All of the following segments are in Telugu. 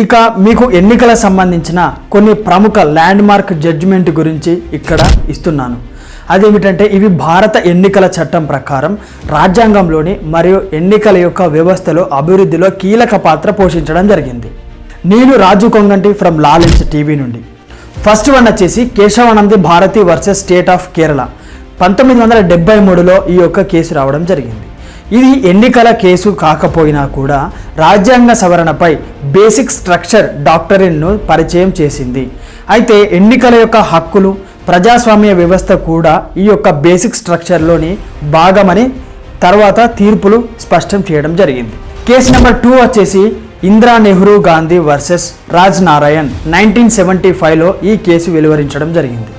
ఇక మీకు ఎన్నికల సంబంధించిన కొన్ని ప్రముఖ ల్యాండ్ మార్క్ జడ్జిమెంట్ గురించి ఇక్కడ ఇస్తున్నాను. అదేమిటంటే ఇవి భారత ఎన్నికల చట్టం ప్రకారం రాజ్యాంగంలోని మరియు ఎన్నికల యొక్క వ్యవస్థలో అభివృద్ధిలో కీలక పాత్ర పోషించడం జరిగింది. నేను Raju Konganti from law lens TV నుండి. ఫస్ట్ వన్ వచ్చేసి Keshavanand Bharati versus state of Kerala. 1973లో ఈ యొక్క కేసు రావడం జరిగింది. ఇది ఎన్నికల కేసు కాకపోయినా కూడా రాజ్యాంగ సవరణపై బేసిక్ స్ట్రక్చర్ డాక్టరిన్ను పరిచయం చేసింది. అయితే ఎన్నికల యొక్క హక్కులు ప్రజాస్వామ్య వ్యవస్థ కూడా ఈ యొక్క బేసిక్ స్ట్రక్చర్లోని భాగమని తర్వాత తీర్పులు స్పష్టం చేయడం జరిగింది. కేసు నెంబర్ 2 వచ్చేసి ఇందిరా నెహ్రూ గాంధీ వర్సెస్ రాజ్ నారాయణ్. 1975లో ఈ కేసు వెలువరించడం జరిగింది.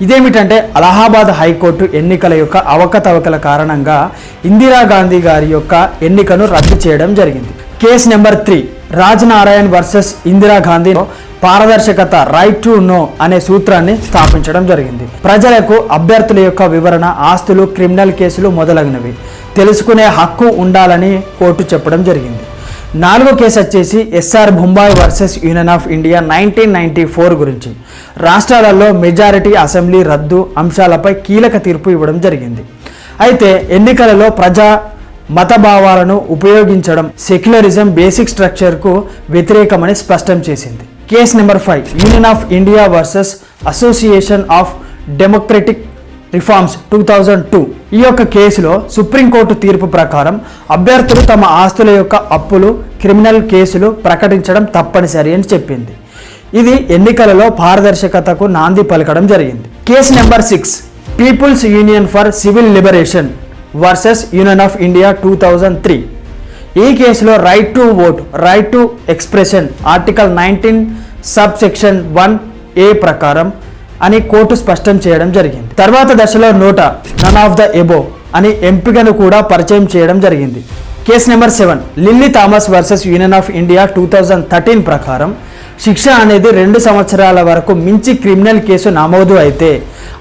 ఇదేమిటంటే అలహాబాద్ హైకోర్టు ఎన్నికల యొక్క అవకతవకల కారణంగా ఇందిరాగాంధీ గారి యొక్క ఎన్నికను రద్దు చేయడం జరిగింది. Case number 3 Raj Narayan versus Indira Gandhi పారదర్శకత రైట్ టు నో అనే సూత్రాన్ని స్థాపించడం జరిగింది. ప్రజలకు అభ్యర్థుల యొక్క వివరణ, ఆస్తులు, క్రిమినల్ కేసులు మొదలగునవి తెలుసుకునే హక్కు ఉండాలని కోర్టు చెప్పడం జరిగింది. 4వ కేసు వచ్చేసి SR Bombay versus union of India 1994 గురించి. రాష్ట్రాలలో మెజారిటీ అసెంబ్లీ రద్దు అంశాలపై కీలక తీర్పు ఇవ్వడం జరిగింది. అయితే ఎన్నికలలో ప్రజా మతభావాలను ఉపయోగించడం సెక్యులరిజం బేసిక్ స్ట్రక్చర్కు వ్యతిరేకమని స్పష్టం చేసింది. Case number 5 union of India versus association of democratic reforms 2002. ఈ యొక్క కేసులో సుప్రీంకోర్టు తీర్పు ప్రకారం అభ్యర్థులు తమ ఆస్తుల యొక్క అప్పులు, క్రిమినల్ కేసులు ప్రకటించడం తప్పనిసరి అని చెప్పింది. ఇది ఎన్నికలలో పారదర్శకతకు నాంది పలకడం జరిగింది. Case number 6 people's union for civil liberation versus union of India 2003. ఈ కేసులో right to vote, right to expression article 19 sub section 1A ప్రకారం అని కోర్టు స్పష్టం చేయడం జరిగింది. తర్వాత దశలో NOTA none of the above అని ఎంపికను కూడా పరిచయం చేయడం జరిగింది. Case number 7 Lily Thomas versus union of India 2013 ప్రకారం శిక్ష అనేది 2 సంవత్సరాల వరకు మించి క్రిమినల్ కేసు నమోదు అయితే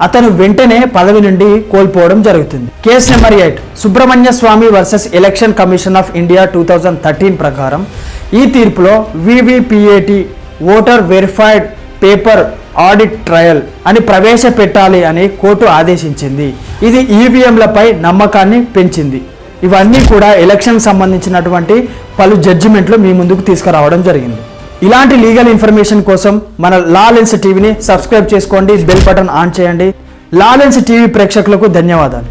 అతను వెంటనే పదవి నుండి కోల్పోవడం జరుగుతుంది. Case number 8 Subrahmanya Swamy versus election commission of India 2013 ప్రకారం ఈ తీర్పులో VVPAT voter verified paper audit trail అని ప్రవేశపెట్టాలి అని కోర్టు ఆదేశించింది. ఇది ఈవీఎంలపై నమ్మకాన్ని పెంచింది. ఇవన్నీ కూడా ఎలక్షన్ సంబంధించినటువంటి పలు జడ్జిమెంట్లు మీ ముందుకు తీసుకురావడం జరిగింది. ఇలాంటి లీగల్ ఇన్ఫర్మేషన్ కోసం మన లా లెన్స్ టీవీని సబ్స్క్రైబ్ చేసుకోండి, బెల్ బటన్ ఆన్ చేయండి. లా లెన్స్ టీవీ ప్రేక్షకులకు ధన్యవాదాలు.